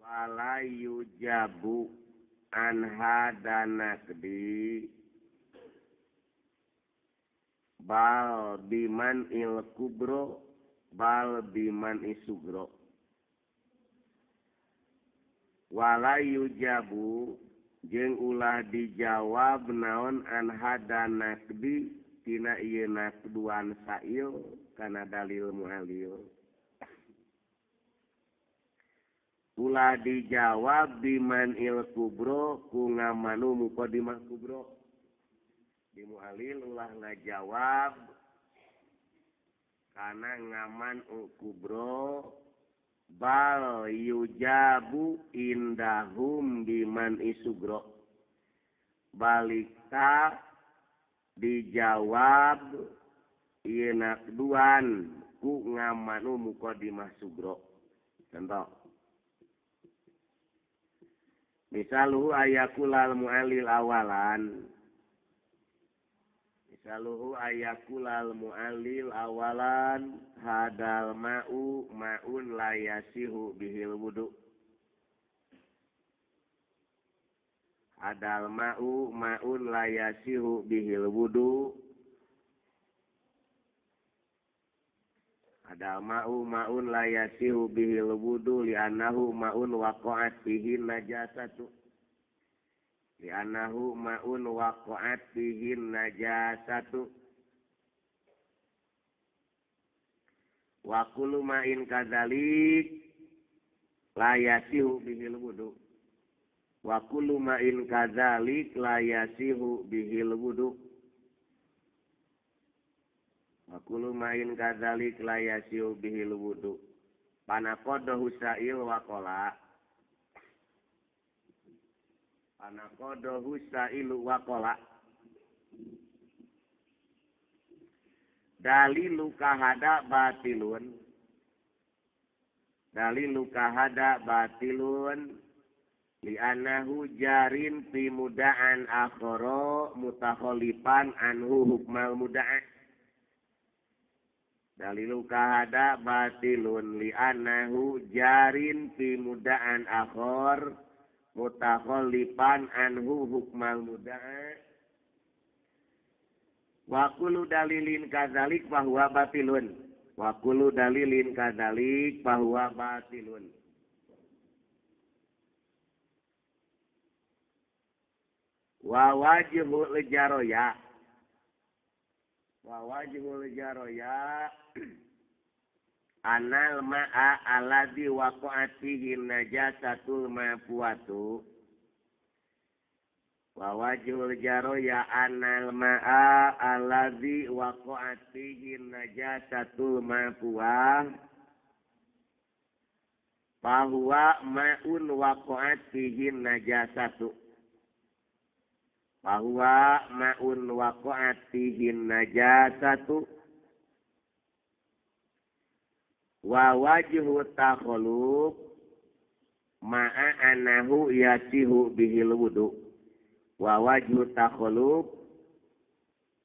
walayu jabu anha danakdi bal biman il kubro bal biman isugro walayu jabu jeung ulah dijawab naon anha danakdi tina ieu nakduan sa'il kana dalil mu'allil ulah dijawab biman il kubro ku ngamanu muqaddimah kubro di mu'allil ulah ngajawab kana ngaman kubro bal yujabu indahum biman isugro balikta dijawab ieu nakduan ku ngamanu muqaddimah sugro. Contoh misaluhu ayakulal mu'allil awalan hadal ma'un la yasihu bihil wudu hadal ma'un la yasihu bihil wudu hadal ma'un la yasihu bihil wudu li'annahu ma'un waqa'at bihi najasatu li'annahu ma'un waqa'at bihi najasatu wa kullu ma'in kadzalik la yasihu bihil wudu wa kullu ma'in kadzalik la yasihu bihil wudu wa kullu ma'in kadzalik la yasihu bihil wudu panaqadahu sa'il wa qala panaqadahu sa'ilu wa qala dalilu kahada batilun li'annahu jarin fi muda'an akhara mutakhalifan anhu hukmal muda'a dalilu kahada batilun li'annahu jarin fi muda'an akhar mutakhalifan anhu hukmal muda'a wa kullu dalilin kadzalik bahwa batilun wa kullu dalilin kadzalik bahwa batilun wa wajhul jaroya anal ma'a alladhi waqa'at fihi najasatul mafuatu wa wajhul jaroya anal ma'a alladhi waqa'at fihi najasatul mafuah bahwa ma'un waqa'at fihi najasatu bahwa ma'un waqa'at fihi najasatu wa wajhu takhalluq ma'a anahu yasihu bihil wudu wa wajhu takhalluq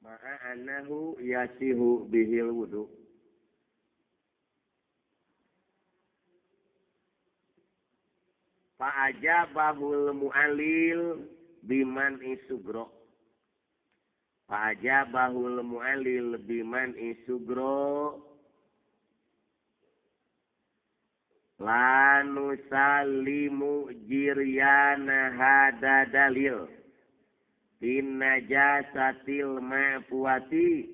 ma'a anahu yasihu bihil wudu fa ajabahul mu'allil biman isugro fa ajabahul mu'allil biman isugro la nusallimu jiryana hada dalil bin najasatil mafuati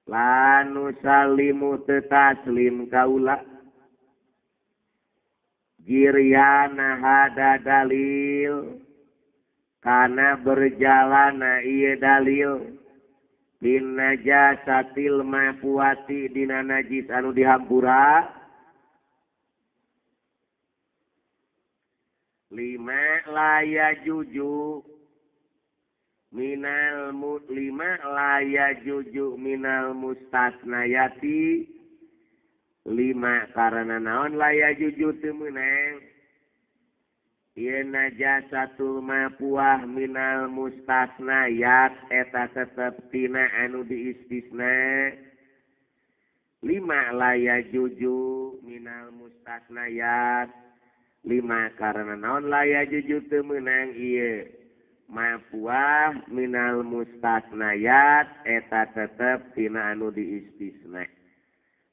la nusallimu taslim kaula jiryana hada dalil kana berjalana ieu dalil bin najasatil mafuati dina najis anu dihampura lima laya juju minal mustasnayati lima karena naon laya juju teu meunang ieu najasatul mafuah minal mustasnayat eta tetep tina anu diistisna lima laya juju minal mustasnayat 5 karena naon laya juju teu meunang ieu mapuah minal mustasnayat eta tetep tina anu diistisna.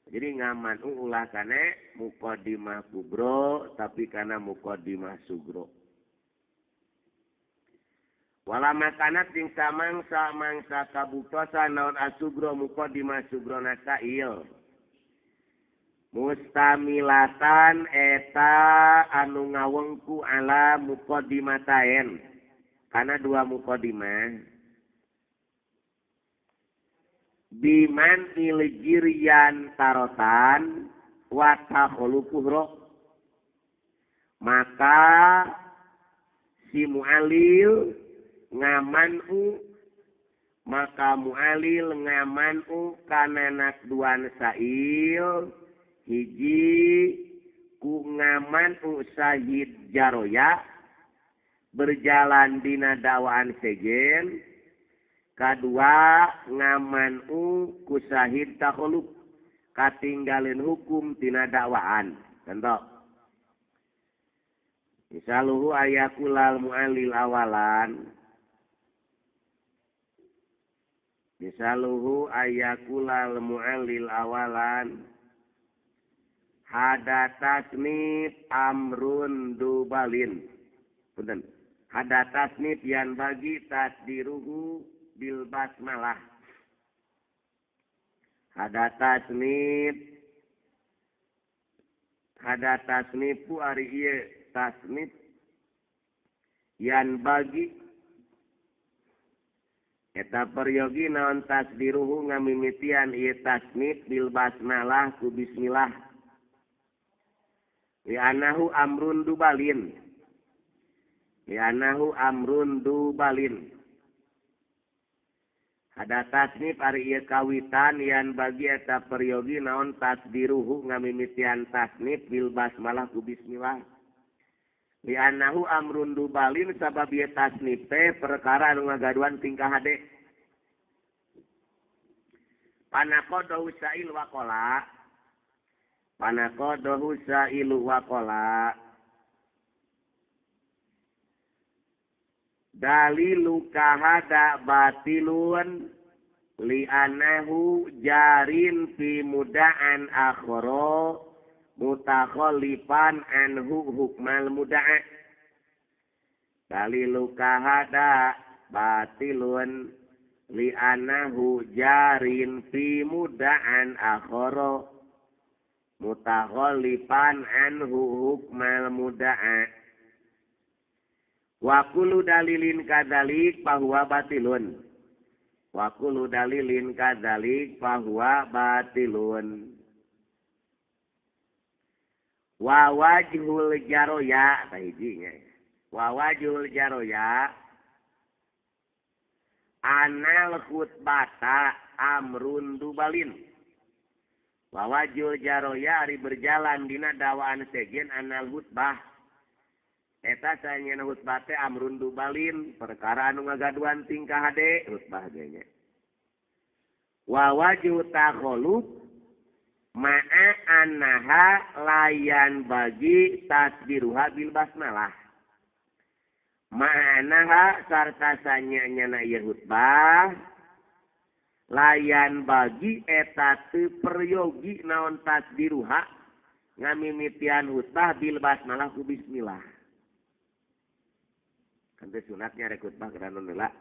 Jadi ngaman ulah kana muqaddimah kubro tapi kana muqaddimah sugro. Wala makanat sing samangsa mangsa kabuktosan naon asugro muqaddimah sugro nasail. Mustamilatan eta anu ngawengku ala muqaddimatain kana dua muqaddimah biman iljirian tarotan wa takhulukuhro maka si mu'alil ngamanu maka mu'alil ngamanu kana nakduan sail hiji ku ngaman usahid jaroya berjalan dina dakwaan sejen kadua ngaman ku sahid takhuluk katinggalin hukum tina dakwaan contoh misaluhu ayakulal mu'alil awalan misaluhu ayakulal mu'alil awalan hada tasnif amrun dubalin. Punten. Hada tasnif yang bagi tasdiruhu bil basmalah. Hada tasnifu ari ieu tasnif yang bagi eta peryogi naon tasdiruhu ngamimitian ieu tasnif bil basmalah ku bismillah. Li'anahu amrun dubalin. Li'anahu amrun dubalin. Ada tasnif ari ieu kawitan yang bagi eta peryogi naon tasdiruhu ngamimitian tasnif bil basmalah ku bismillah. Li'anahu amrun dubalin sabab ieu tasnif teh perkara anu ngagaduan tingkah hade. Panaqadahu sa'il wa qala Panaqadahu sa'ilu wa qala dalilu kahada batilun li'anahu jarin fi muda'an akhara mutakhallifan anhu hukmal muda'a. Dalilu kahada batilun li'anahu jarin fi muda'an akhara mutakhallifan anhu hukmal muda'a. Wa kullu dalilin kadzalik fahuwa batilun. Wa kullu dalilin kadzalik fahuwa batilun. Wa wajhul jaroya tahijinya. Wa wajhul jaroya anal khutbata amrun dubalin. Wawajul jaroya ari berjalan dina dakwaan sejen anal hutbah. Eta sanyana hutbah teh amrun dubalin perkara anu ngagaduan tingkah hade hutbah ge nya. Wawaju takhalluf ma'a annaha layan bagi tasdiruha bil basmalah. Ma'a annaha sarta sanyana ieu hutbah layan bagi eta teu peryogi naon tasdiruha ngamimitian hutbah bil basmalah ku bismillah. Kan teh sunatnya rek hutbah kana heula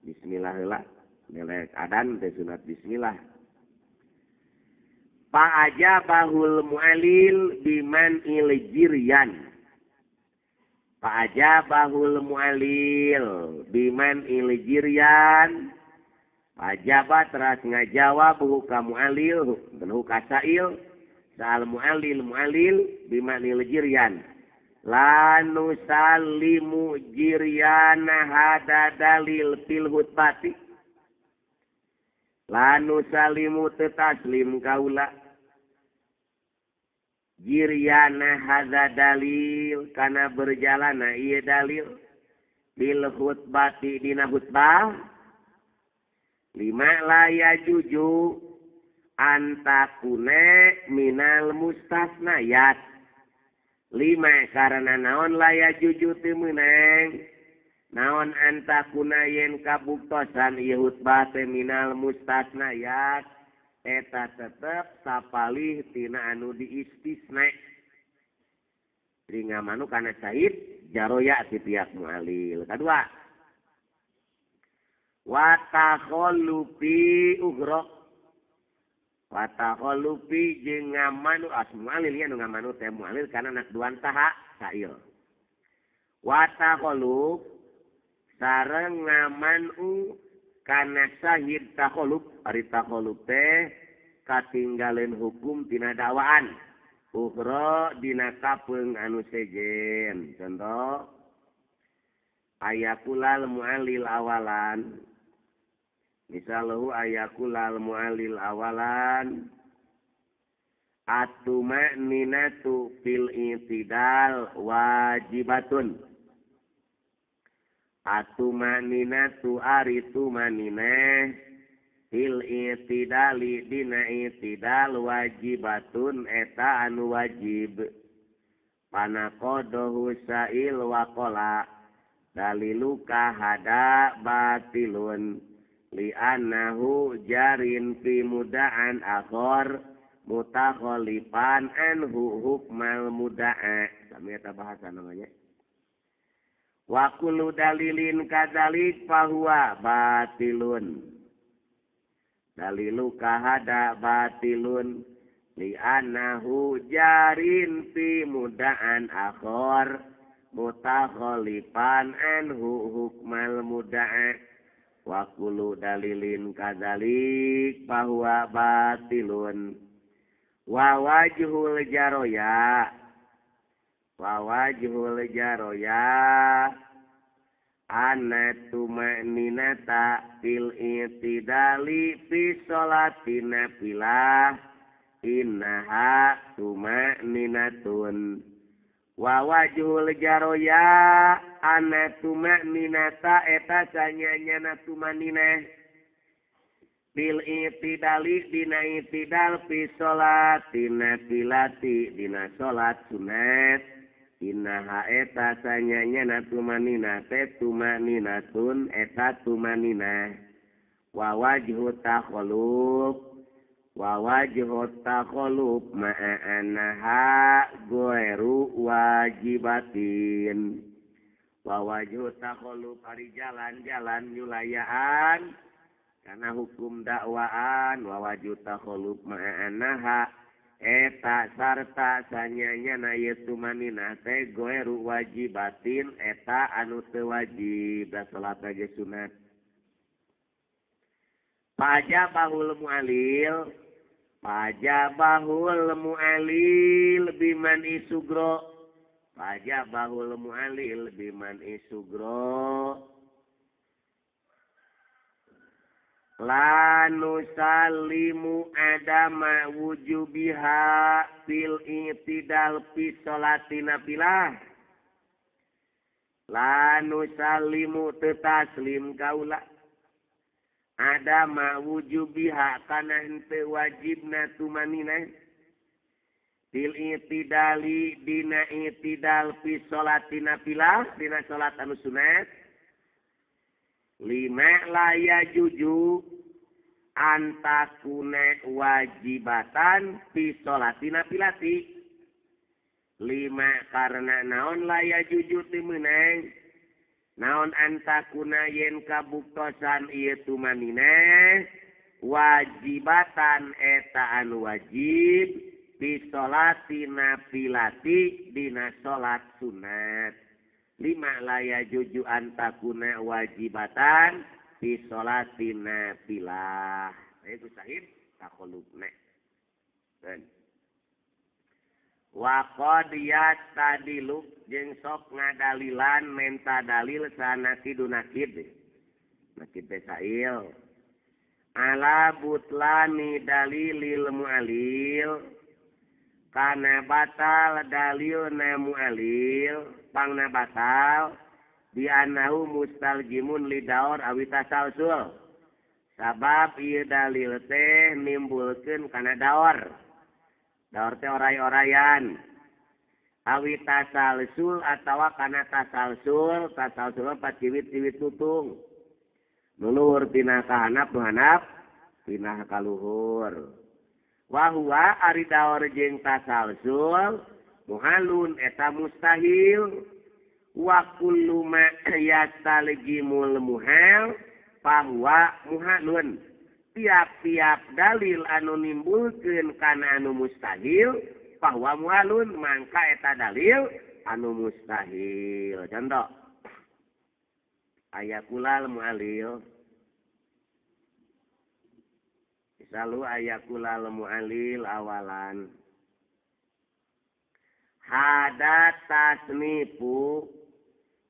bismillah heula melek adan teh sunat bismillah. Fa ajabahul mu'allil biman iljirian. Fa ajabahul mu'allil biman iljirian. Pajabat teras ngajawab huka mu'alil dan huka sa'il sa'al mu'alil bimanil jiryan la nusallimu jiryana hada dalil fil hutbati la nusallimu tetaslim kaula jiryana hada dalil kana berjalana ieu dalil fil hutbati dina hutbah lima laya juju antakune minal mustasnayat 5 karena naon laya juju teu meunang naon antakuna yen kabuktosan ieu hutbah teh minal mustasnayat eta tetep sapalih tina anu diistisna ringa manu kana syahid jaroya ti pihak mu'alil. Kedua wa takhallufi ughra watakhalupi jeung ngamanu asmualil ya nu ngamanu teh mualil kana anak duan taha sail watakhaluf sareng ngamanu kana sahid takhaluf ari takhaluf teh katinggaleun hukum tina dakwaan ukhra dina kapeung anu sejen contoh ayakulal mualil awalan misalahu ayakulal mu'alil awalan at-tuma'ninatu fil i'tidal wajibatun at-tuma'ninatu aritu manineh fil i'tidali dina i'tidal wajibatun eta anu wajib panaqadahu sa'il waqala daliluka hada batilun li'annahu jarin fi muda'an akhor mutakhalifan anhu hukmal muda'a sami eta bahasa namanya wa kullu dalilin kadzalik fahuwa batilun dalilu kahada batilun li'annahu jarin fi muda'an akhor mutakhalifan anhu hukmal muda'a wa kullu dalilin kadzalik bahwa batilun wa wajhul jaroya anna tuma'ninata fil i'tidali fi sholatin nafilah innaha tuma'ninatun wa wajhul jaroya anna tuma'ninata eta sanyanyana tumaninah bil i'tidali dina i'tidal fi sholatin nafilati dina sholat sunat innaha eta sanyanyana tumanina te tumaninatun eta tumaninah wa wajhu takhalluf ma'anaha goeru wajibatin wa wajhu takhalluf ari jalan-jalan nyulayaan karena hukum dakwaan wa wajhu takhalluf ma'anaha eta sarta sanyanyana yetu manina teh goeru wajibatin eta anu teu wajib da salat ge sunat pajabahul mu'alil biman isugro pajabahul mu'alil biman isugro la nusallimu adama wujubiha fil i'tidal fi sholatin nafilah la nusallimu taslim kaula adama wujubiha kana henteu wajibna tumaninah fil i'tidali dina i'tidal fi sholatin nafilah dina sholat anu sunat 5 laya juju antakune wajibatan fi sholatin nafilati 5 karena naon laya juju teu meunang naon antakuna yen kabuktosan ieu tumanineh wajibatan eta anu wajib fi sholatin nafilati dina sholat sunat 5 laya juju antakuna wajibatan fi sholatin nafilah itu sahih takhallufna dan wa qad yastadilu jeung sok ngadalilan menta dalil sanakidu nakid teh sail ala butlani dalilil mu'alil kana batal dalilna mu'alil pangna batal bi annahu mustaljimun lidaur awi tasalsul sabab ieu dalil teh nimbulkeun kana daur teh oray-orayan awi tasalsul atawa kana tasalsul paciwit-ciwit tutung nuluhur tina kahanap nu hanap tina kaluhur wa huwa ari daur jeung tasalsul muhalun eta mustahil wa kullu ma yastaljimul muhal fahuwa muhalun tiap-tiap dalil anu nimbulkeun kana anu mustahil bahwa mualun mangka eta dalil anu mustahil. Contoh ayakulal mualil misalu ayakulal mualil awalan hada tasnifu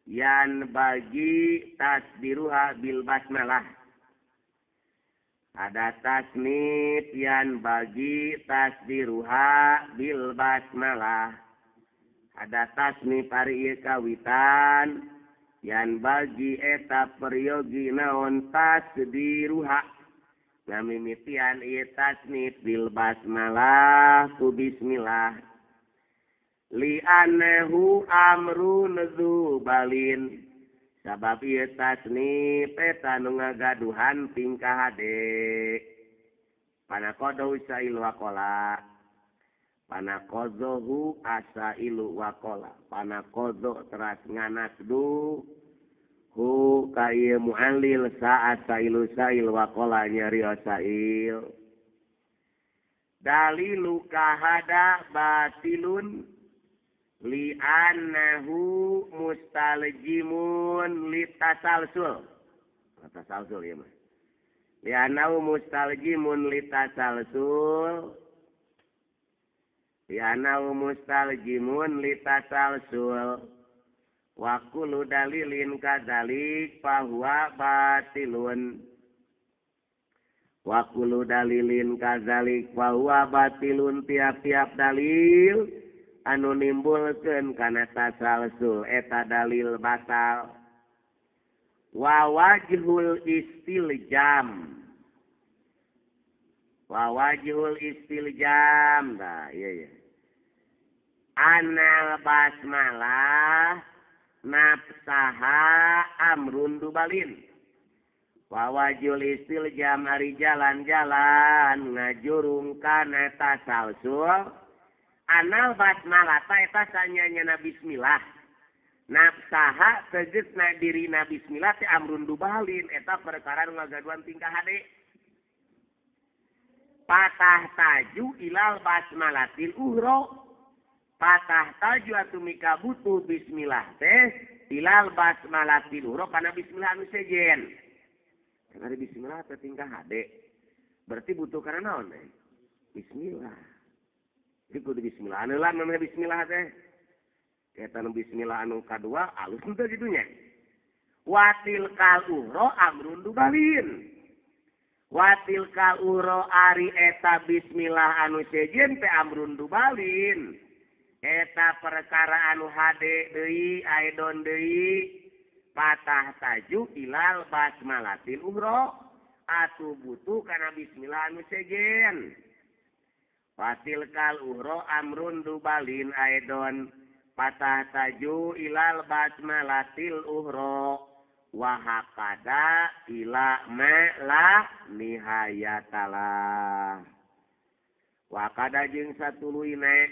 yan bagi tasdiruha bil basmalah. Ada tasnif yang bagi tasdiruha bil basmalah. Ada tasnif ari kawitan yang bagi eta peryogi naon tasdiruha. Ngamimitian ieu tasnif bil basmalah ku bismillah. Li annahu amrun dzubalin. Sabab ieu tasnif eta nu ngagaduhan tingkah hade. Panakodohu sailu waqala. Panakodohu asailu waqala. Panakodo teras nganasdu hu ka ieu mu'allil sa asailu sail waqala nyari asail. Dalilu kahada batilun li annahu mustaljimun litasalsul. Tasalsul ya mah. Li annahu mustaljimun litasalsul. Li annahu mustaljimun litasalsul. Wa kullu dalilin kadzalik fahuwa batilun. Wa kullu dalilin kadzalik fahuwa batilun tiap-tiap dalil anu nimbulkeun kana tasalsul eta dalil batal. Wa wajhul istiljam. Wa wajhul istiljam. Nah, iya. Anal basmalah nafsaha amrun dubalin. Wa wajhul istiljam ari jalan-jalan ngajurung kana tasalsul. Anal basmalah eta sanyana bismillah. Nafsaha tegesna dirina bismillah teh amrun dubalin eta perkara nu ngagaduhan tingkah hade. Patah taju ilal basmalatil uhro. Patah taju atu mika butuh bismillah teh ilal basmalatil uhro kana bismillah anu sejen. Kana bismillah teh tingkah hade. Berarti butuh kana naon teh? Bismillah. Jadi kudu bismillah. Anu lan namanya bismillah teh. Eta nu bismillah anu kadua alus henteu kidunya. Watil kal uhro amrun dubalin. Watil kal uhro ari eta bismillah anu sejen teh amrun dubalin. Eta perkara anu hade deui aidon deui patah taju ilal basmalatil uhro atu butuh kana bismillah anu sejen. Watil kal uhro amrun dubalin aidon patah taju ilal basmalatil uhro wahakada ila la nihayatalah. Wakada jeung satuluina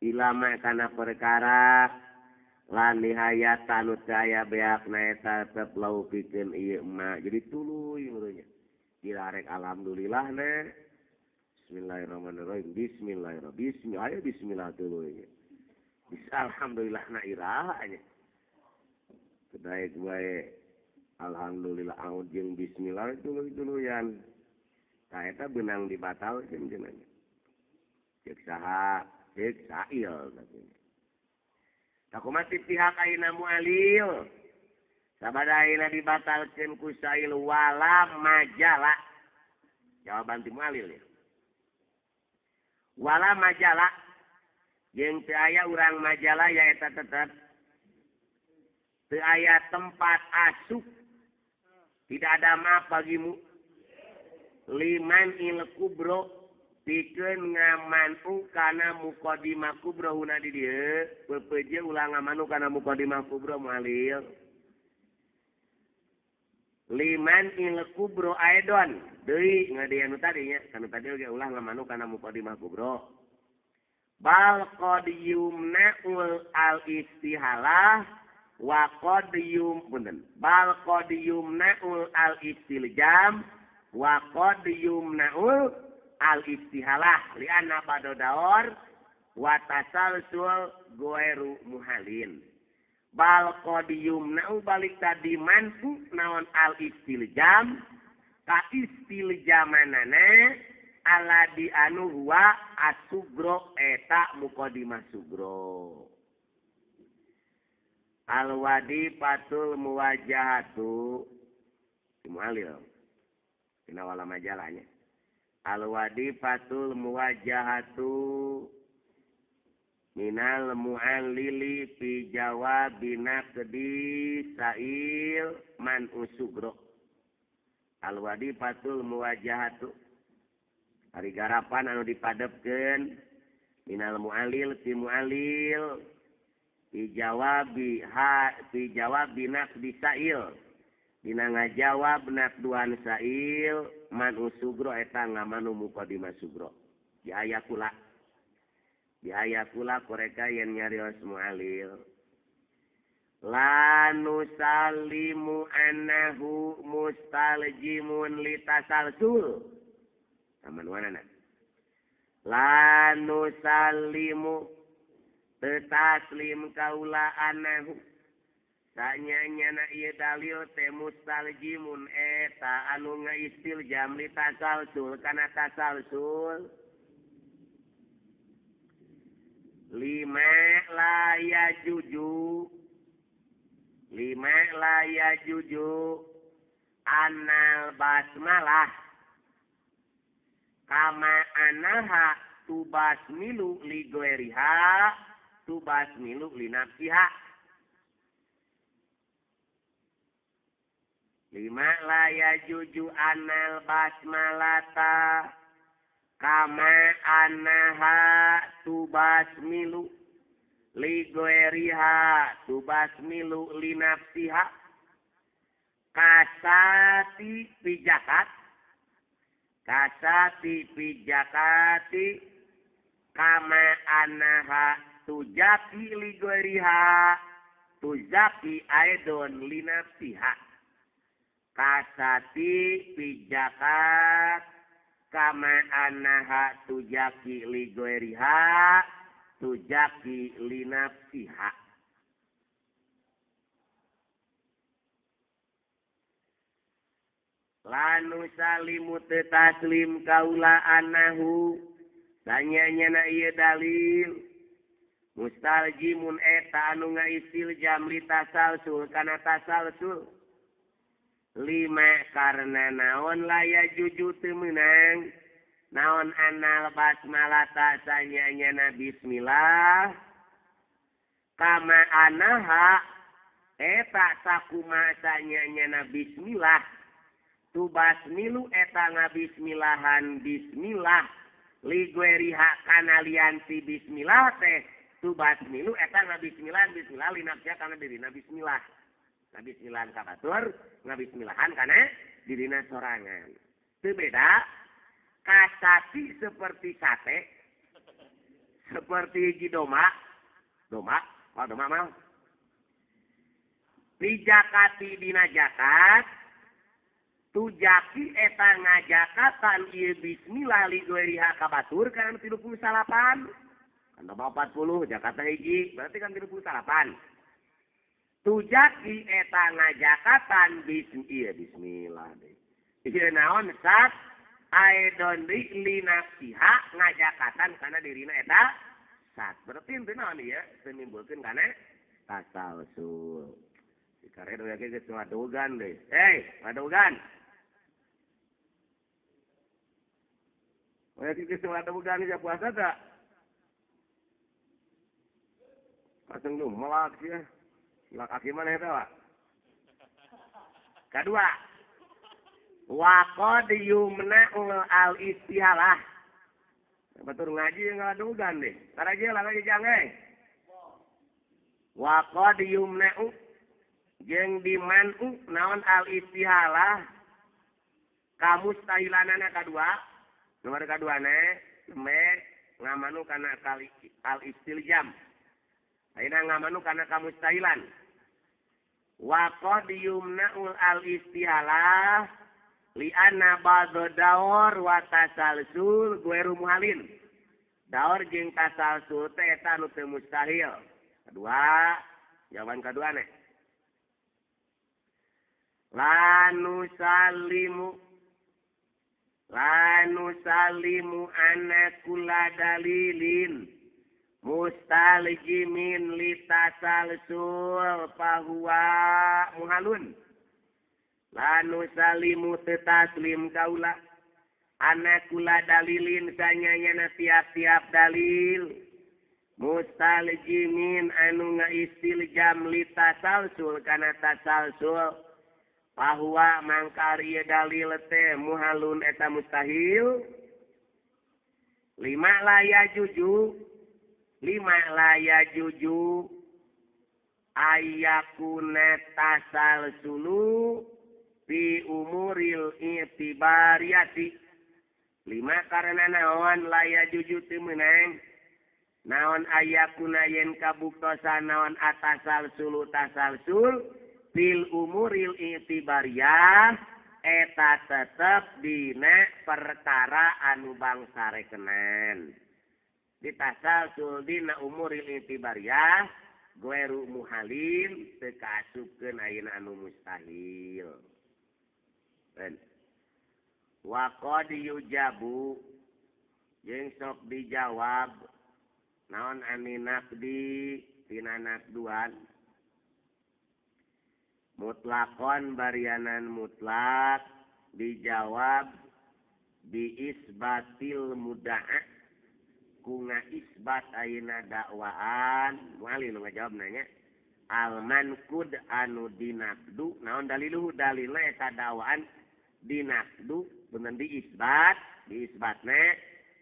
ila ma kana perkara la nihayatan aya beakna eta tetep laupikeun ieu ma. Jadi tuluy murunya. Dirarek alhamdulillah na. Bismillahirrahmanirrahim. Bismillahirrahmanirrahim. Ayo bismillah tuluy. Bisa alhamdulillah na iraha nya. Kedaek bae alhamdulillah aud jeung bismillah tuluy-tuluyan. Ka eta beunang dibatalkeun cenah. Ceuk saha? Ceuk sail katanya. Takumaha ti pihak ayeuna mualil. Sabada ayeuna dibatalkeun ku sail wala majala. Jawaban ti mualil ya. Wala majalah jeung teu aya urang majalah ya eta tetep teu aya tempat asup tidak ada maaf bagimu liman il kubro pikeun ngamanu kana muqaddimah kubra huna di dieu pepeje ulah ngamanu kana muqaddimah kubra mualil liman il kubro aidon deui ngadieu anu tadi nya kana tadi ge ulah ngamanu kana muqaddimah kubra bal qad yumna'ul al istihalah wa qad punten bal qad yumna'ul al istiljam wa qad yumna'ul al istihalah li'anna badodawar wa tasalsul goeru muhalin bal qad yumna'u balik tadi manfu naon al istiljam ka istiljamanana aladi anu huwa asugro eta muqaddimah sugro al wadi patul muwajahatu mualil dina wala majalahnya al wadi patul muwajahatu minal muallili fi jawabina kedi sa'il man usugro al wadi patul muwajahatu ari garapan anu dipadepkeun minal muallil fi muallil fi jawabi naqdi sa'il dina ngajawab naqduan sa'il man usugro eta ngamanu muqaddimah sugro di ayakula koreka yen nyarios mualil la nusallimu annahu mustaljimun litasalsul aman wanana la nusallimu tetaslim kaula anahu sanyanya ieu dalil teh mustaljimun eta anu ngaistiljam li tasalsul kana tasalsul lima la yajuju anal basmalah kama anaha tubasmilu li goeriha tubasmilu li nafsiha lima la yajuju anal basmalata kama anaha tubasmilu li goeriha tubasmilu li nafsiha kasati pijakati kama anaha tujaki ligoeriha tujaki aidon linafsiha kasati pijakat kama anaha tujaki ligoeriha tujaki linafsiha lanu salimu taslim kaula anahu sanyanya ieu dalil mustaljimun eta anu ngaistiljam li tasalsul kana tasalsul lima karena naon laya juju teu meunang naon anal basmalata sanyanya bismillah kama anaha eta sakuma sanyanya bismillah tubasmilu eta ngabismillahan bismillah ligueriha kana lianti bismillah teh tubasmilu eta ngabismillahan bismillah linafsiha kana dirina bismillah ngabismillahan ka batur ngabismillahan kana dirina sorangan teu beda kasati seperti sate seperti hiji doma mah pijakati dina jakat tujaki eta ngajakatan ieu bismillah li goeriha kabatur kan 38 kan 40 jakata hiji berarti kan 38 tujaki eta ngajakatan bismillah ieu naon sat aidon li nafsiha ngajakatan kana dirina eta sat berarti teu naon ieu teu nimbulkeun kana tasalsul dikaredo ya ge geus ngadogan deui ngadogan. Wah, kita semua ada bukan aja puasa tak? Pasang lu melak sih ya. Melak kaki mana itu, Pak? Kedua, wa qad yumna'u al istihalah. Batur ngaji ngadugan deh. Taraje lah ngaji jange. Wa qad yumna'u jeung dimanu naon al istihalah kamustahilanana kadua. Nomor kaduana me ngamanu kana al istiljam. Ayeuna ngamanu kana kamustahilan. Wa qad yumna'u al istihalah li anna ba'd daur wa tasalsul gueru muhalin. Daur jeung tasalsul teh eta nu teu mustahil. Kedua, jawaban kedua nih. La nusallimu anna kulla dalilin mustaljimin litasalsul fahuwa muhalun. La nusallimu taslim kaula anna kulla dalilin sanyana tiap-tiap dalil mustaljimin anu ngaistiljam litasalsul kana tasalsul bahwa mangkari dalil teh muhalun eta mustahil. 5 la yajuju ayakuna tasalsulu fi umuril i'tibariyati. 5 karena naon la yajuju teu meunang naon ayakuna yen kabuktosan naon atasalsulu tasalsul fil umuril i'tibariyah eta tetep dina perkara anu bangsa rekenan. Ditasalsul dina umuril i'tibariyah gueru muhalin teu kaasupkeun ayeuna anu mustahil. Wa qad yujabu jeung sok dijawab naon ani naqdi tina naqduan mutlakon barianan mutlak dijawab bi isbatil mudda'a kunga isbat ayeuna dakwaan muali nu ngajawab nanya al manqud anu dinaqdu naon daliluhu dalilna eta dakwaan dinaqdu bener diisbatna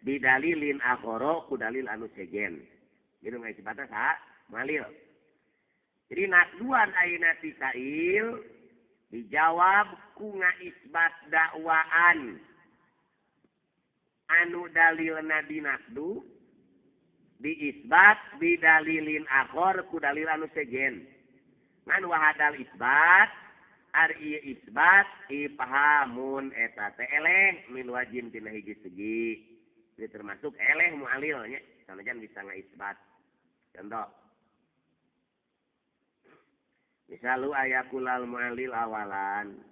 bidalilin akhara ku dalil anu sejen. Jadi ngaisbatna saha? Malil. Jadi nakduan ayeuna ti kail dijawab ku ngaisbat dakwaan anu dalilna dinaqdu diisbat bidalilin akhar ku dalil anu sejen. Ngan wahadal isbat ari isbat ipahamun eta teh eleh min wajin tina hiji segi. Ini termasuk eleh mu'alilnya. Sanajan bisa ngaisbat. Contoh. Misalu ayakulal mu'alil awalan.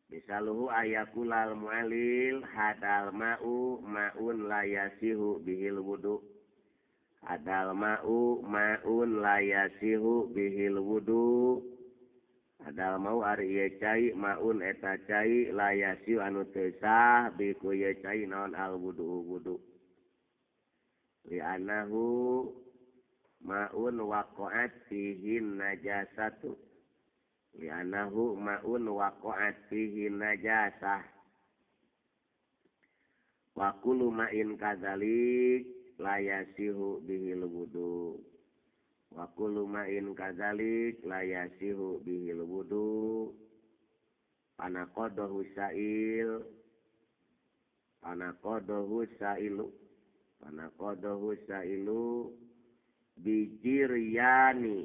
Misaluhu ayakulal mu'alil hadal ma'u ma'un layasihu bihil wudu. Hadal ma'u ma'un layasihu bihil wudu. Hadal mau ari ieu cai maun eta cai layasiu anu teu sah bi ku ieu cai naon al wudu li anahu maun waqa'at fihi najasatu li anahu maun waqa'at fihi najasah wa kullu ma'in kadzalik layasihu bihil wudu. Wa kullu ma'in kadzalik la yasihu bihil wudu panaqadahu sailu bijiryani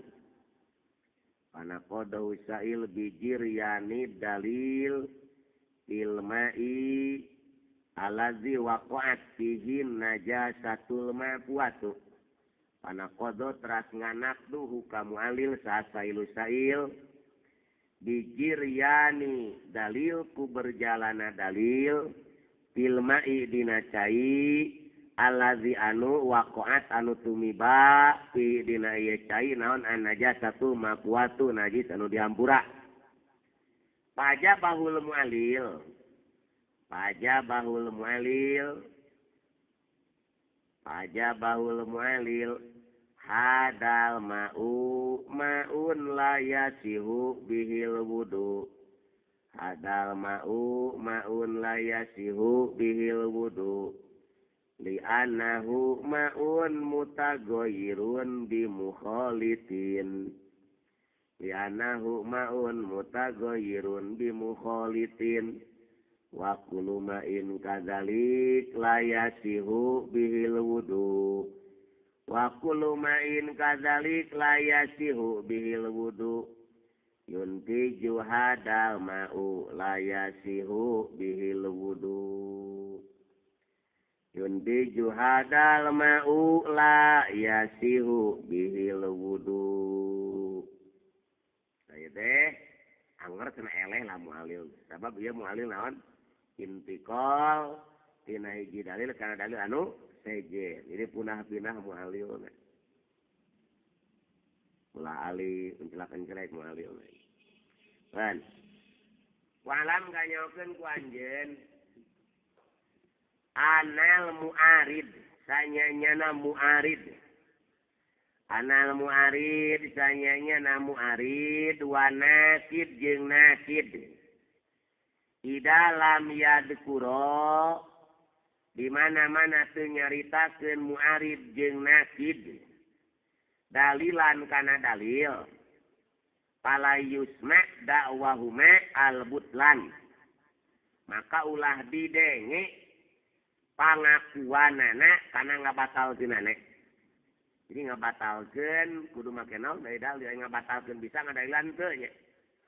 panaqadahu sail bijiryani dalil ilma'i alazi waqa'at fihi najasatul mafuatu. Panakodo teras nganakdu hukamu alil sasailu sail bijiryani dalil ku berjalana dalil filmai dina cai alazi anu waqa'at anu tumiba fi dina ieu cai naon an najasatu makuatu najis anu dihampura. Pajabahul mu'alil hadal ma'un la yasihu bihil wudu. Hadal ma'un la yasihu bihil wudu. li'annahu ma'un mutagoyirun bimukholitin li'annahu ma'un mutagoyirun bimukholitin wa kullu ma'in kadzalik la yasihu bihil wudu wa kullu ma'in kadzalik la yasihu bihil wudu yuntiju hadal ma'u la yasihu bihil wudu yuntiju hadal ma'u la yasihu bihil wudu. Saya teh anger kena eleh lah mu'alil. Sebab ieu mu'alil naon? Intikal tina hiji dalil kana dalil anu sejen. Ini punah-pinah mu'alil. Mula ali mencelakan jelek mu'alil. Kan? Walam ganyokeun ku anjeun anal mu'arid sanyanyana mu'arid anal mu'arid sanyanyana mu'arid wa nakid jeung nakid idalam yadkuro di mana-mana teu nyaritakeun mu'arid jeung nakid dalilan kana dalil pala yusma dakwahuma al-butlan maka ulah didenge pangakuanana kana ngabatalkeunana. Jadi ngabatalkeun kudu make naon dari dalil ngabatalkeun bisa ngadalilan teu nya.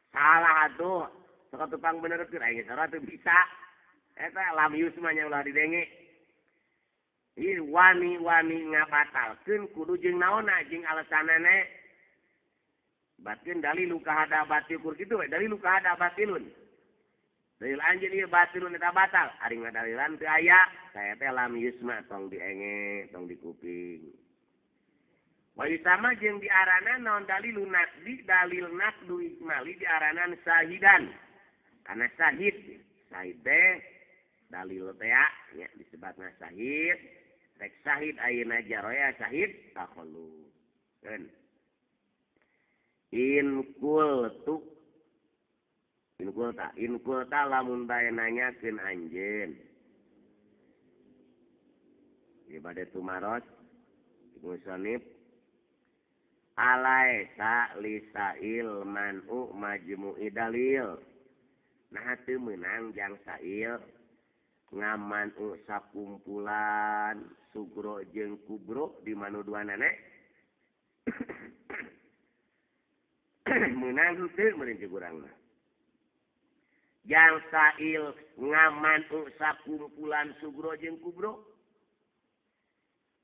Salah atuh sok tupang benerkeun aya salah teu bisa. Eta lam yusma nya ulah didenge. Ieu wani-wani ngabatalkeun kudu jeung naonna jeung alasanana. Batin dalil ka hada batil kur kitu we dalil ka hada batilun. Dalil anjeun ieu batilun eta batal, ari ngadalilan teu aya, saya teh lam yusma tong dienge, tong di kuping. Wa sama jeung diarana naon dalilun naqdi, dalil naqdu ikmali diaranan sahidan. Karena sahid, sahid teh dalil teh nya disebutna sahid, rek sahid ayeuna jaroya sahid takhallu. Keun. In kulta lamun bae nanyakeun anjeun ibadah tumaros musannif alaisa lisail man'u majmu'i dalil nah teu meunang jang sail ngaman'u sakumpulan sugro jeung kubro di manu duanana meunang teu meureun cik urang mah yang sail ngaman'u sakumpulan sugro jeung kubro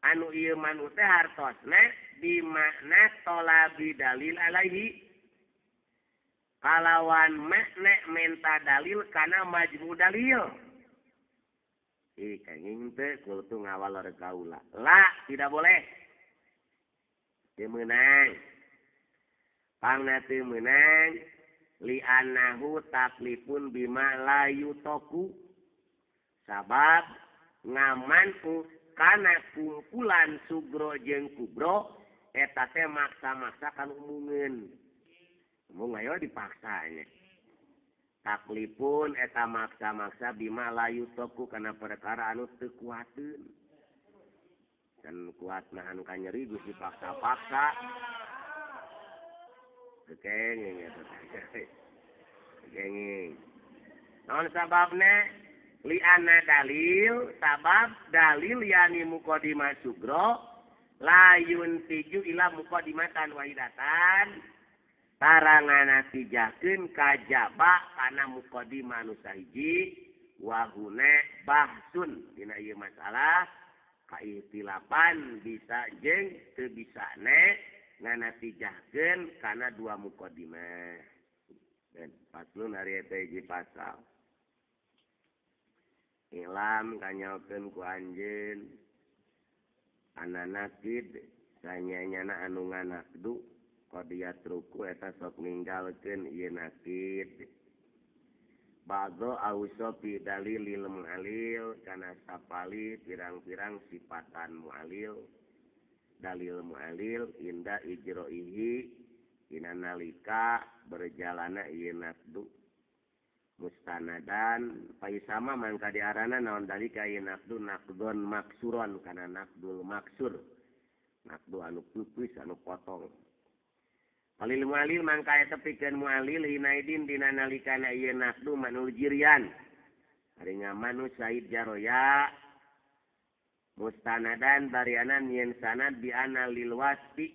anu ieu manu teh hartosna di makna tolabi dalil alaihi kalawan makna menta dalil kana majmu dalil kenging teh kultu ngawalor kaula la tidak boleh teu meunang pangna teu meunang li'annahu taklifun bima la yutoku sabab ngaman'u kana kumpulan sugro jeung kubro eta teh maksa-maksa kan umungeun umum ayo dipaksa nya taklifun eta maksa-maksa bima la yutoku kana perkara anu teu kuateun kan kuat nahan ka nyeri geus dipaksa-paksa kenging eta kenging naon sababna li'anna dalil sabab dalil yani muqaddimah sugro layun tiju ila muqaddimatan wahidatan tarangana tijakeun kajaba kana muqaddimah nu sahiji wa huna bahsun dina ieu masalah kaihtilapan bisa jeung teu bisana nganatijahkeun kana dua muqaddimah. Dan paslun ari eta hiji pasal. Ilam kanyakeun ku anjeun ananakid sanyanyana anu nganakdu qadiyat ruku eta sok ninggalkeun ieu nakid. Ba'dho ausofi dalilil mu'alil kana sapali pirang-pirang sifatan mu'alil dalil mu'alil inda ijro'ihi ina nalika berjalana ieu nakdu mustanadan paisama mangka diarana naon dari kaya nakdun maksuron kana nakdul maksur nakdu anu pupus anu potong walil mualil mangka eta pikeun mualil hinaidin dina nalikana ieu nakdu manul jirian ari ngamanu Said Jaroya mustanadan barianan yen sanad bi ana lil wasfi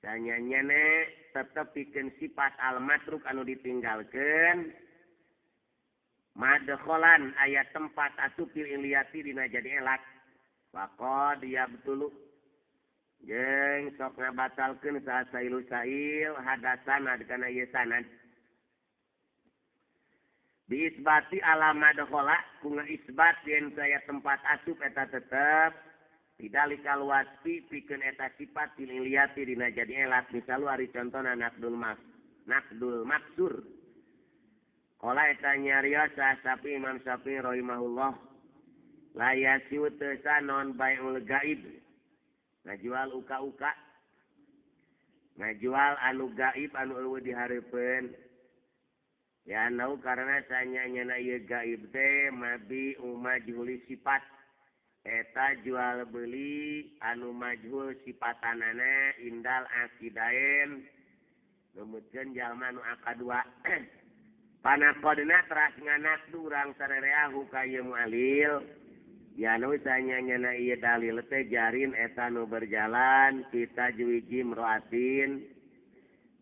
sanyanyane tetep pikeun sifat al matruk anu ditinggalkeun madkholan aya tempat asupil iliyati dina jadi elak faqad ya betul jeung sok ngabatalkeun sailu sail hadasan kana ieu sanad diisbati ala madkhola ku ngaisbat yen saya tempat asup eta tetep tidak likal wasfi pikeun eta sifat iliyati dina jadi elak misalu ari contona nakdul maksur qala eta nyarios Syafi'i Imam Syafi'i rahimahullah la yasiu teu sanon bai'ul gaib ngajual uka-uka ngajual anu gaib anu eueuh dihareupeun ya nau karena sanyanyana ieu gaib teh mabi umajhuli sifat eta jual beli anu majhul sifatanana indal akidain numutkeun jalma anu akadua panakodna teras nganakdu urang sarereahu ka ieu mualil ya nu sanyanyana ieu dalil teh jarin eta nu berjalan kita juwiji mroatin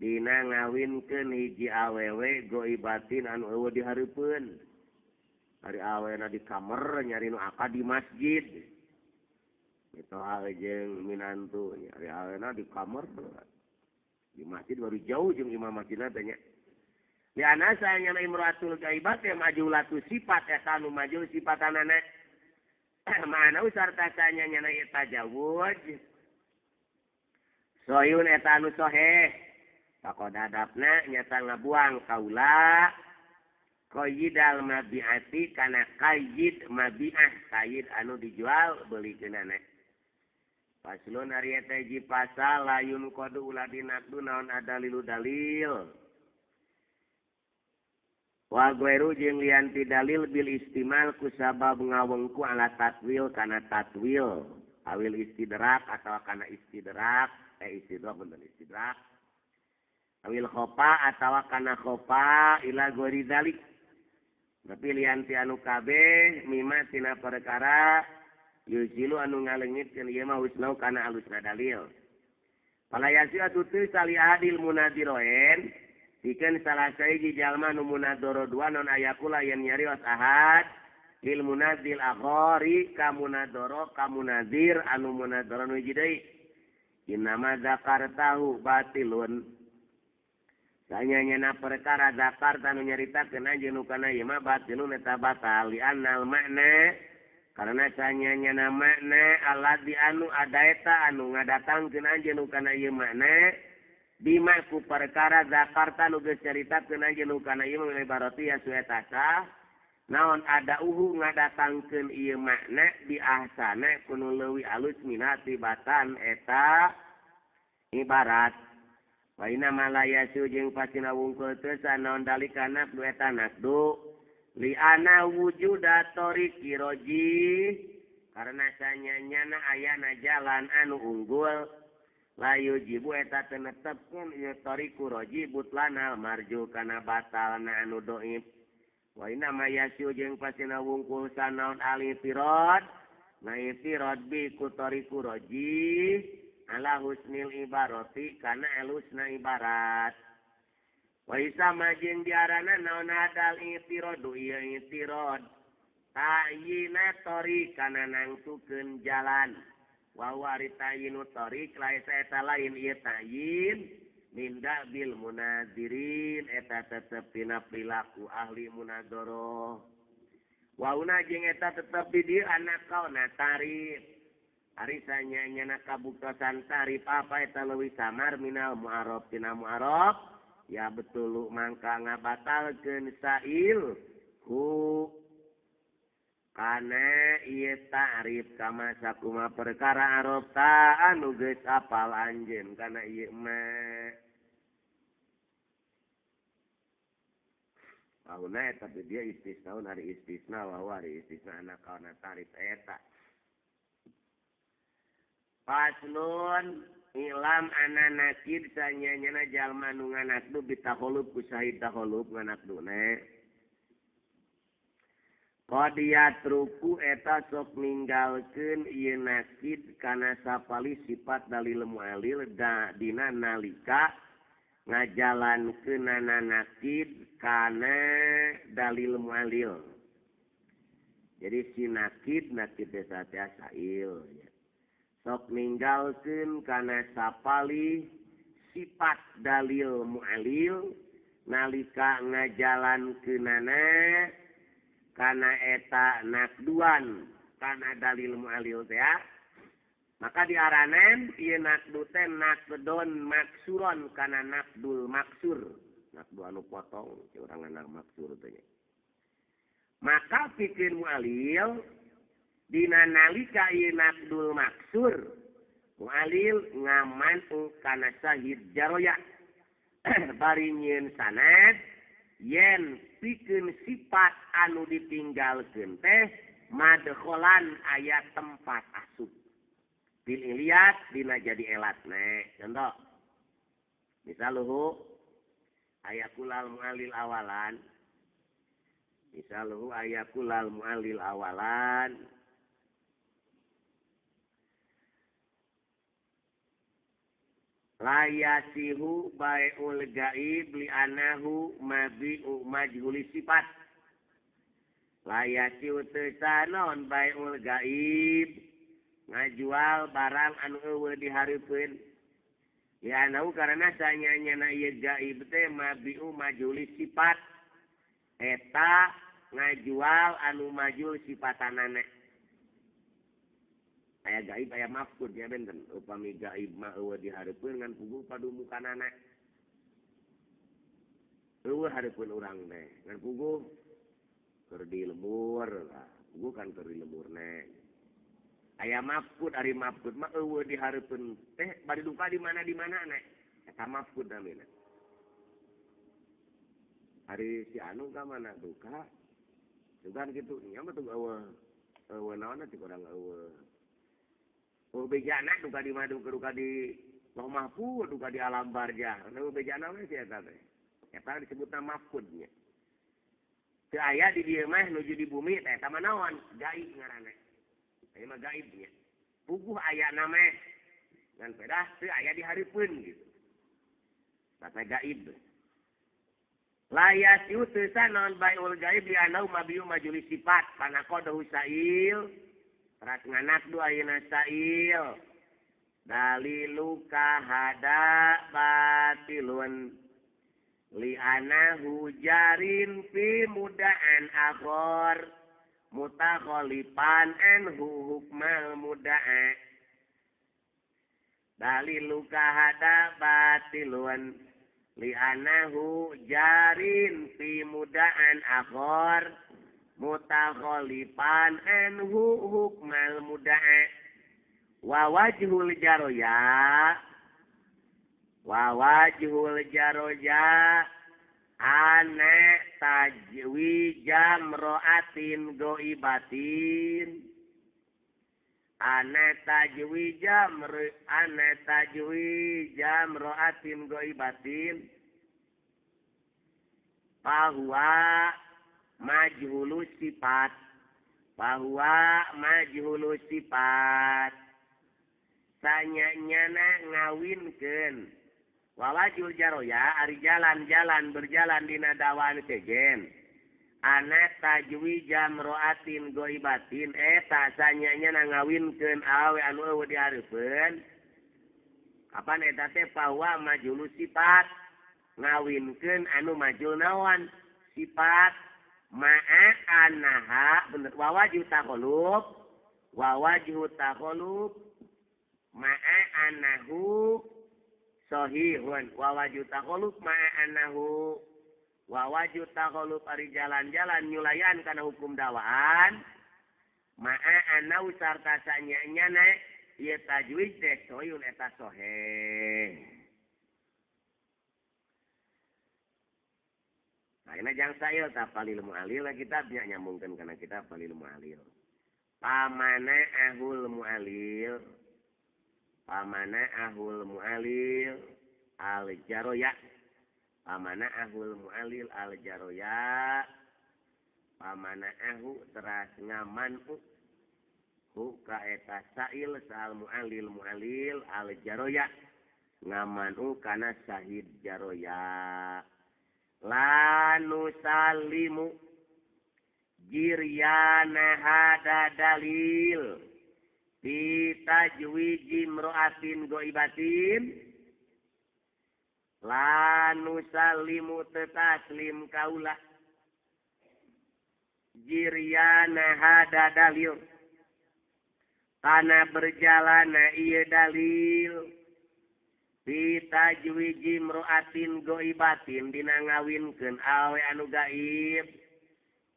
dina ngawinkeun hiji awewe goibatin anu eueuh dihareupeun ari awena di kamar nyari nu akad di masjid itu jeung minantu nyari awena di kamar di masjid baru jauh jeung imam masjidna teh nya di ana sanyana imratul gaibat teh majulatu sifat eta nu majul sifatanana mana sarta sanyana ieu tajawuz soyun eta anu soheh pakodadapna nyata ngabuang kaula qayyidal mabi'ati kana qayyid mabi'ah qayyid anu dijual belikeunana paslon ari eta hiji pasal layun qadu uladinakdu naon adalilu dalil wa ghairu jeung lian ti dalil bil istimal ku sabab ngawengku ala tatwil kana tatwil awil istidrak atawa kana istidrak istidrak awil khopa atawa kana khopa ila ghairi dzalik tapi lian ti anu kabeh mima tina perkara yusilu anu ngaleungitkeun ieu mah husnau kana alusna dalil palayasi atutu sali ahadil munadiroen pikeun salah sahiji jalma nu munadoro dua non ayakula yen nyarios ahad lil munadil akhari ka munadoro ka munadir anu munadoro nu hiji deui innama zakartahu batilun sanyanyana perkara zakar tanu nyaritakeun anjeun nu kana ieu mah batilun eta batal li annal makna karena sanyanyana makna alladzi anu adaeta anu ngadatangkeun anjeun nu kana ieu makna bima ku perkara zakar tanu geus nyaritakeun anjeun nu kana ieu mah ibarati ya suetasa naon ada ngadatangkeun ieu makna di ahsana kunu leuwih alus minati batan eta ibarat wa inna malaya sujeng pasina wungkul teu sanaon dalikana du eta nakdu li ana wujuda tariqi roji karena sanyanyana ayana jalan anu unggul layu jibu eta teu netepkeun ieu tariqu roji butlanal marju kana batalna anu dhaif wa inna mayasyu jeung pasina wungkul sanaon alitirad na itirad bi ku tariqu roji ala husnil ibarati kana elusna ibarat wa isama jeung diarana naon hadal itiradu ieu itirad tayyina tariq kana nangtukeun jalan wa waritayinu tariq laisa eta lain ieu tayyin minda bil munadirin eta tetep tina perilaku ahli munadoro wa una jeung eta tetep di dieu anak kauna tarif ari sanyanyana kabuktosan tarif apa eta leuwih samar minal mu'arab tina mu'arab ya betul mangka ngabatalkeun sail ku kana ieu ta'rif kama sakuma perkara arab ta anu geus apal anjeun kana ieu mah Pauna tapi dia istisna hari istisna wa hari istisna anak kawana tarif eta. Paslun ilam ananakid sanyanyana jalma nu nganakdu bitahulub kusahid tahulub nganakdune. Qadiyatruku eta sok ninggalkeun ieu nakid kana sapali sifat dalil mu'alil dina nalika ngajalankeun nakid kana dalil mu'alil. Jadi si nakid desa teh sail ya. Sok ninggalkeun kana sapali sifat dalil mu'alil nalika ngajalankeunana kana eta nakduan kana dalil mu'alil teh maka diaranen ieu nakdu teh nakdon maksuron kana nakdul maksur nakdu anu potong urang ngaranna maksur teh maka pikeun mu'alil dina nalika ieu nakdul maksur mu'alil ngaman kana sahid jaroya bari nyieun sanad yen pikeun sifat anu ditinggalkeun teh madkholan aya tempat asup bil iliyat dina jadi elatna contoh misaluhu ayakulal mu'alil awalan misaluhu ayakulal mu'alil awalan la yasihu bai'ul gaib li anahu mabi'u majhuli sifat la yasihu tesanon bai'ul gaib ngajual barang anu eueuh dihareupeun li anahu karena sanyanyana ieu gaib teh mabi'u majhuli sifat eta ngajual anu majhul sifatanana aya gaib aya mafkud ya benten upami gaib mah eueuh dihareupeun ngan puguh padumukanana eueuh hareupeun urang teh ngan puguh keur di lembur lah puguh kan keur di lemburna aya mafkud ari mafkud mah eueuh dihareupeun teh bari duka di mana na eta mafkud namina ari si anu ka mana duka sugan kitu nya mah teu eueuh naonna ti urang eueuh bejana duka di madu duka di Loh Mahfud duka di alam barjah. Nu bejana we sia eta teh. Eta disebutna mafkudnya. Teu aya di dieu mah nuju di bumi teh eta mah naon? Gaib ngaranna. Ieu mah gaibnya. Puguh aya nama ngan pedah teu aya di hareupeun gitu. Tata gaib. La yasiu teusan naon baiul gaib li anau mabiu majuli sifat kana qadahu sa'il. Ras nganakdu ayeuna sa'il dalilu kahada batilun li anahu jarin fi muda'an akhor mutakhalifan anhu hukmal muda'a dalilu kahada batilun li anahu jarin fi muda'an akhor mutakhalifan anhu hukmal muda'a wa wajhul jaroja ane tajwijam ro'atin goibatin ane tajwijam ro'atin goibatin bahwa majhulus sifat sanyanyana ngawinkeun wawajul jaroya ari jalan-jalan berjalan dina dawan sejen ana tajwijam ro'atin goibatin eta sanyanyana ngawinkeun awe anu eueuh dihareupeun kapan eta teh bahwa majhulus sifat ngawinkeun anu majhul naon sifat ma'a anaha bener wawajhu takhalub ma'a anahu sahihun wawajhu takhalub ma'a anahu wawajhu takhalub ari jalan-jalan nyulayan kana hukum dawaan ma'a anahu sarta sanyanyana ieu tajwid teh sahihun eta sahih. ayeuna jang sail tah palil mu'alil kita nyambungkeun kana kita palil mu'alil. Pamana ahul mu'alil al jaroya. Pamana ahul mu'alil al jaroya. Pamana ahu teras ngamanu hu ka eta sail sal mu'alil al jaroya ngamanu kana sahid jaroya. Lanu salimu jiryana hada dalil fi tajwiji imra'atin goibatin. Lanu salimu tetaslim kaula jiryana hada dalil kana berjalana ieu dalil fi tajwiji imra'atin goibatin dina ngawinkeun awe anu gaib.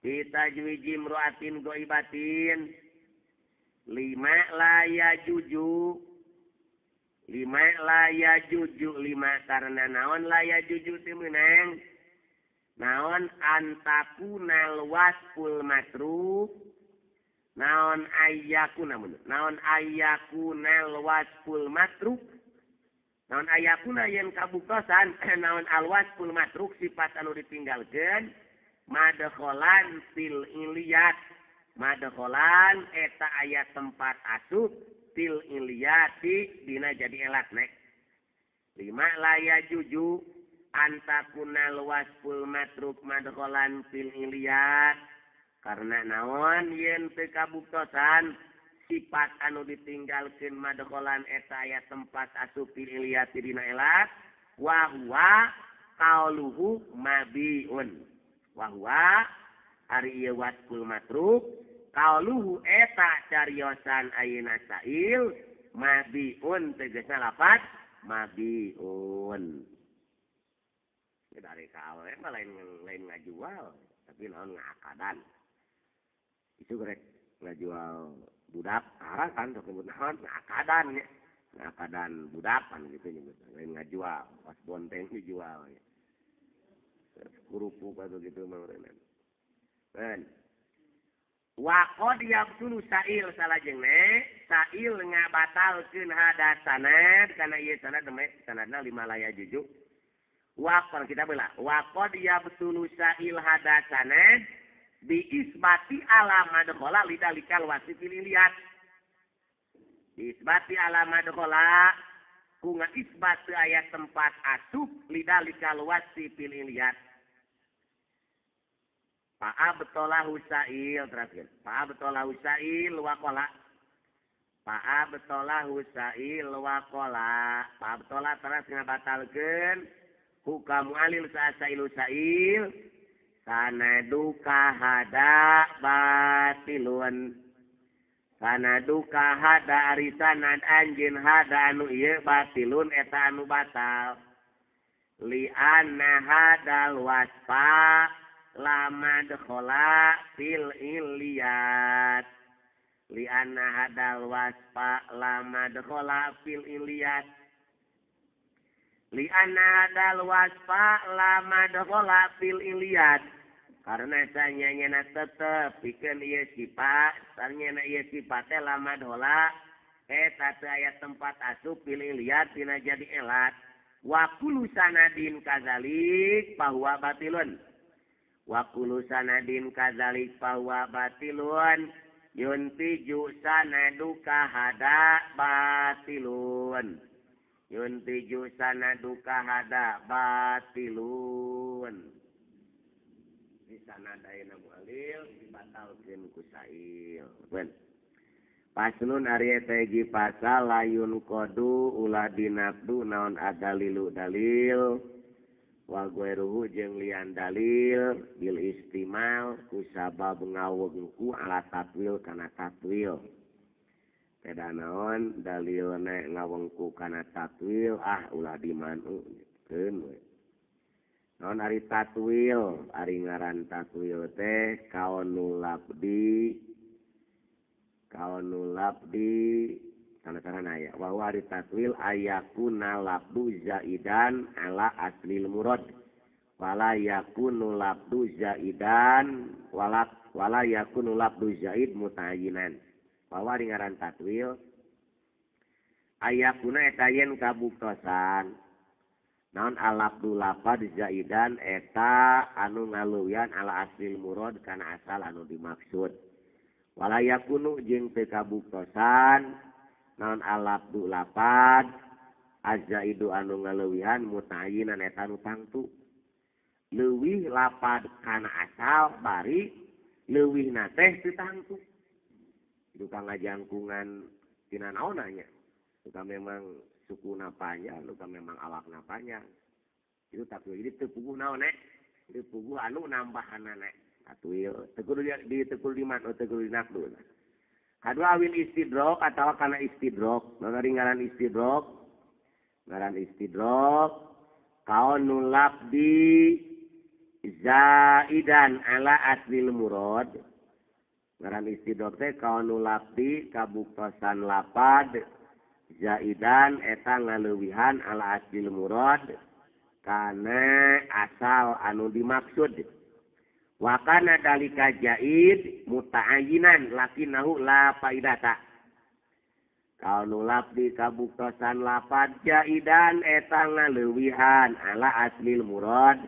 Fi tajwiji imra'atin goibatin lima laya juju lima karena naon laya juju teu meunang naon antakunal wasful matruk naon ayakunal wasful matruk naon ayakuna yen kabuktosan naon alwasful matruk sifat anu ditinggalkeun madkholan fil iliyat. Madkholan eta ayat tempat asup fil iliyati dina jadi elat nek. Lima laya juju antakunal wasful matruk madkholan fil iliyat karena naon yen teu kabuktosan sifat anu ditinggalkeun madkholan eta ayat tempat asup fil iliyati dina elat wa huwa qauluhu mabiun. Wa huwa ari ieu wasful matruk qauluhu eta cariosan ayeuna sail mabiun tegasna lafaz mabiun. Dari ka awe mah lain ngajual tapi naon ngakadan. Itu rek ngajual budak arah kan disebut naon ngakadan nya. Ngakadan budakan gitu nyebut lain ngajual pas bonteng dijual ya. Kurupu atau gitu mah urang. Ben waqad yabtulu sa'il salajengna sa'il ngabatalkeun hada sanad kana ieu sanad demek sanadna lima laya juju. Waqad kita beula waqad yabtulu sa'il hada sanad bi isbati alamad khola lidalikal wasifil iliyat. Isbati alamad khola ku ngisbat ayat tempat asup lidalikal wasifil iliyat. Fa'abtolahu sa'il terakhir. Fa'abtolahu sa'il waqala. Fa'abtolahu sa'il waqala. Fa'abtolah teras ngabatalkeun hukam alil sa'il sa'il sanaduka hada batilun. Sanaduka hada arisanad anjeun hada anu ieu batilun eta anu batal. Li anna hadal wasfa lama dekhola fil iliyat. Lianna hadal wasfa lama dekhola fil iliyat. Lianna hadal wasfa lama dekhola fil iliyat. Karena sanyanya tetep pikeun ieu sifat, sanyana ieu sifatnya lama dekhola eta teu aya tempat asup fil iliyat dina jadi elat. Wa kullu sanadin kadzalik fahuwa batilun. Wa kullu sanadin kadzalik fahuwa batilun yuntiju sanaduka hada batilun. Yuntiju sanaduka hada batilun. Di sanad ayeuna mu'alil dibatalkeun ku sa'il. Ben. Paslun ari eta hiji pasal layun kodu ulah dinabdu naon adalilu dalil. Wa gueruhu jeung lian dalil bil istimal ku sabab ngawengku ala tatwil kana tatwil. Teda naon dalilna ngawengku kana tatwil ulah dimanukeun we. Naon ari tatwil, ari ngaran tatwil teh kaunul labdi kana aya wa wari tatwil ayakuna labdu zaidan ala aslil murad wala yakunu labdu zaidan wala yakunu labdu zaid mutayyinan bahwa ngaran tatwil ayakuna eta yen kabuktosan naon alabdu lapad zaidan eta anu ngaluyan ala aslil murad kana asal anu dimaksud wala yakunu jeung teu kabuktosan naon alabdu lapad azaidu anu ngaleuwihan mutayyinan eta anu tangtu leuwih lapad kana asal bari leuwihna teh teu tangtu itu kang ngajangkungan tina naonanya luka memang suku napanya luka memang awak napanya itu takwil jadi tepuguh naon itu puguh anu nambahanna takwil tekul di tekul di mat tekul di nakdu kadua awil istidrok atawa kana istidrok ngaran istidrok kaunul labdi zaidan ala aslil murad ngaran istidrok teh kaunul labdi kabuktosan lapad zaidan eta ngaleuwihan ala aslil murad kana asal anu dimaksud wa kana dalika jaid muta'ayyinan lakinahu la faidata kaunu labdi kabuktosan lapad jaidan eta ngaleuwihan ala aslil murad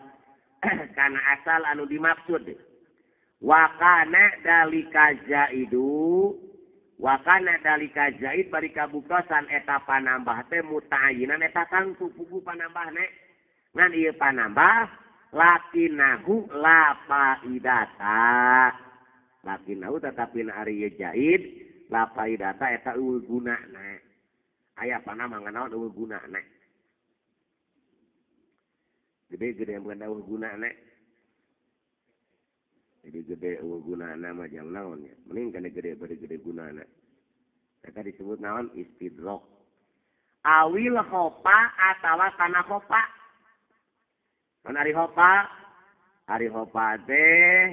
kana asal anu dimaksud wa kana dalika jaidu wakana dalika zaid bari kabuktosan eta panambah teh muta'ayyinan eta tangtu pugu panambahne ngan ieu panambah lakinahu la faidata lakinahu tetapi ari ieu zaid la faidata eta eueuh gunana aya panambah nganaon eueuh gunana gede-gede bukan eueuh gunana jadi gede gunana mah jang naon ya mending kana gede bari gede gunana eta disebut naon istidrok awil khopa atawa kana khopa kan ari khopa teh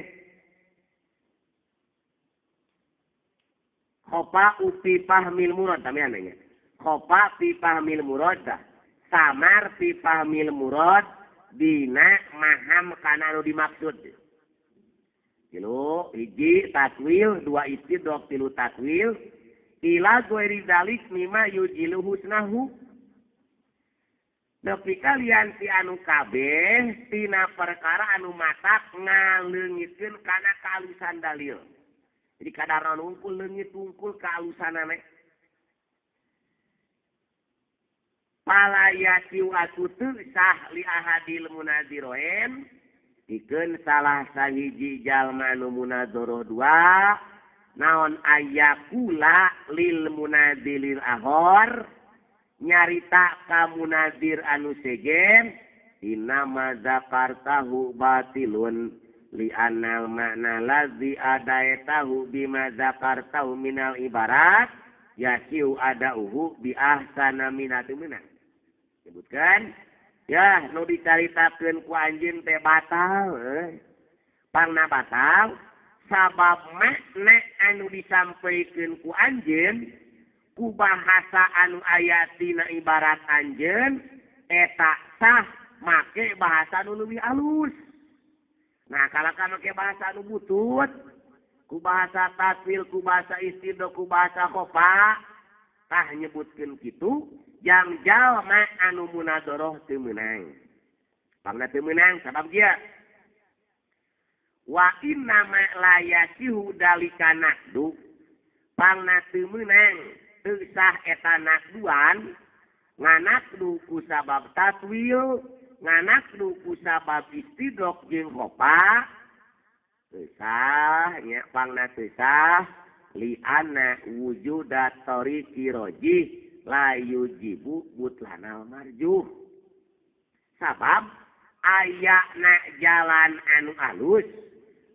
khopa upi fahmil murad tamian nya khopa fi fahmil murad samar fi fahmil murad dina maham kana anu dimaksud tilu hiji takwil dua istidrok tilu takwil ila ghairi dzalik mimma yujilu husnahu nepi kalian si anu kabeh tina perkara anu matak ngaleungitkeun kana kalusan dalil jadi kadar unggul leungit unggul kalusanana palayati atutu sah li ahadil munadziroen dikeun salah sahiji jalma nu munadzarah dua naon ayakula lil munadzilil ahor nyarita ka munadzir anu segen inama zakartahu batilun li anal makna ladzi adaitahu bima zakartahu minal ibarat yasiu adauhu bi ahsana minatu minah sebutkan ya nu dicaritakeun ku anjeun teh batal pangna batal sabab makna anu disampaikeun ku anjeun ku bahasa anu aya tina ibarat anjeun eta sah make bahasa anu leuwih alus nah kalaka make bahasa anu butut ku bahasa takwil ku bahasa istidrok ku bahasa khofa tah nyebutkeun kitu jang jalma anu munadzarah teu meunang pangna teu meunang sabab dia wa inna ma la yasihu dalika nakdu pangna teu meunang teu sah eta nakduan nganakdu ku sabab tatwil nganakdu ku sabab istidrok jeung khofa teu sah nya pangna teu sah li anna wujuda tariqi rajih la yujibu butlanal marjuh sabab ayana jalan anu alus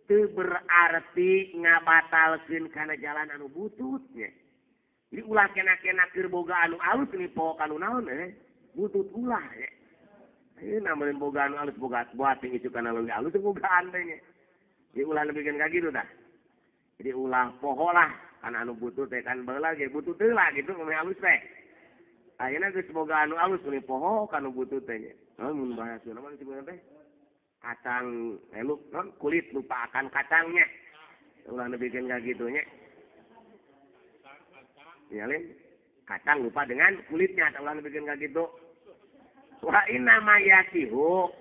teu berarti ngabatalkeun kana jalan anu bututnya jadi ulah kena-kena keur boga anu alus ni poho anu naon butut ulah ya ieu namun boga anu alus boga buat itu kana leuwih alus bogaan teh nya jadi ulah lebihkeun ka kitu tah jadi ulah poho lah kana anu butut teh kan baheula ge butut teh lah gitu mun alus teh ayeuna geus boga anu alus ni poho kana butut teh nya mun bahasa naon disebutna teh kacang kulit lupa akan kacangnya. Ulah bikin kayak gitunya. Nyalin kacang lupa dengan kulitnya. Ulah bikin kayak gitu. Wa inna ma yasihu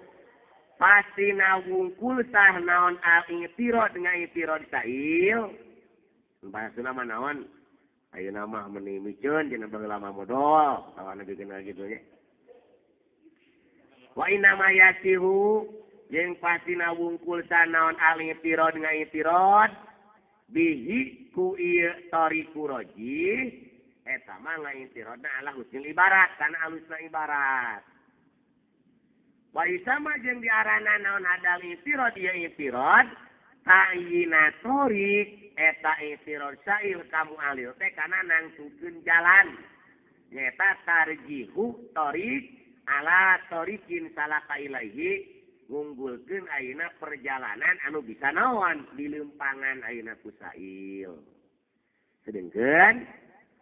pasti nawungkul sah naon al ingtiro dengan ingtiro disail. Bahasa nama naon. Ayo nama meni micun dina baheula mah modal. Tawana bikin kayak gitunya. Wa inna ma yasihu jeung pasti nawungkul sah naon al ingtiro dengan ingtiro bihi ku ieu tariku roji eta mah ngaintirodna ala husnul ibarat kana alusna ibarat. Wa isama jeung diarana naon hadal intirod ieu intirod ta'yinatorik eta intirod sail kamu alil teh kana nangtukeun jalan nyata tarjihu torik ala torikin salaka ilaihi ngunggulkeun ayeuna perjalanan anu bisa naon dilempangan ayeuna ku sail. Sedengkeun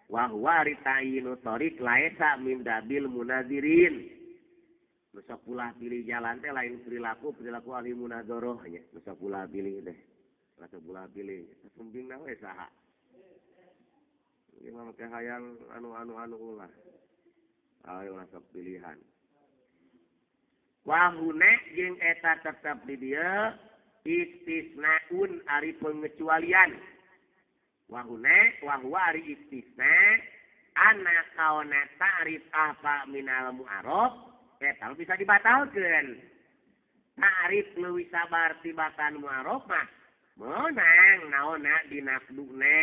wa huwa ritayinu torik laisa min dabil munazirin. Nusa pulah pilih jalan teh lain perilaku ahli munadzarah nya. Nusa pulah pilih teh. Nusa pulah pilih. Sumping we saha. Ieu mah teh hayang anu ulah. Ayo masuk pilihan. Wa hune jeung eta tetep di dieu istisnaun ari pengecualian. Wa hune wa huwa ari istisna ana kaona ta'rif apa minal mu'arraf eta bisa dibatalkeun. Ta'rif leuwih sabar tibatan mu'arraf mah meunang naonna dina naqdune.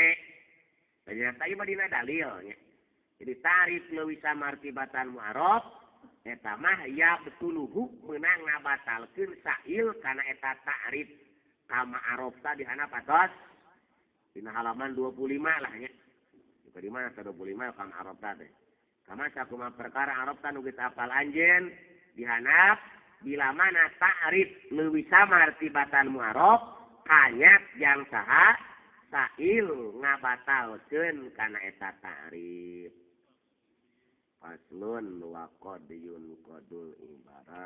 Ternyata ieu mah dina dalil nya. Jadi ta'rif leuwih samar tibatan mu'arraf eta mah ya betuluhu meunang ngabatalkeun sa'il kana eta ta'rif ka ma'arraf tadi dihana patos dina halaman 25 lah nya. Di mana 25 ka ma'arraf tadi. Kama sakuma perkara Arab tanu geus apal anjeun dihanap bila mana ta'rif leuwih samar tibatan mu'arraf kanyat yang saha sa'il ngabatalkeun kana eta ta'rif. Faslun wa qadiyun qadul ibarat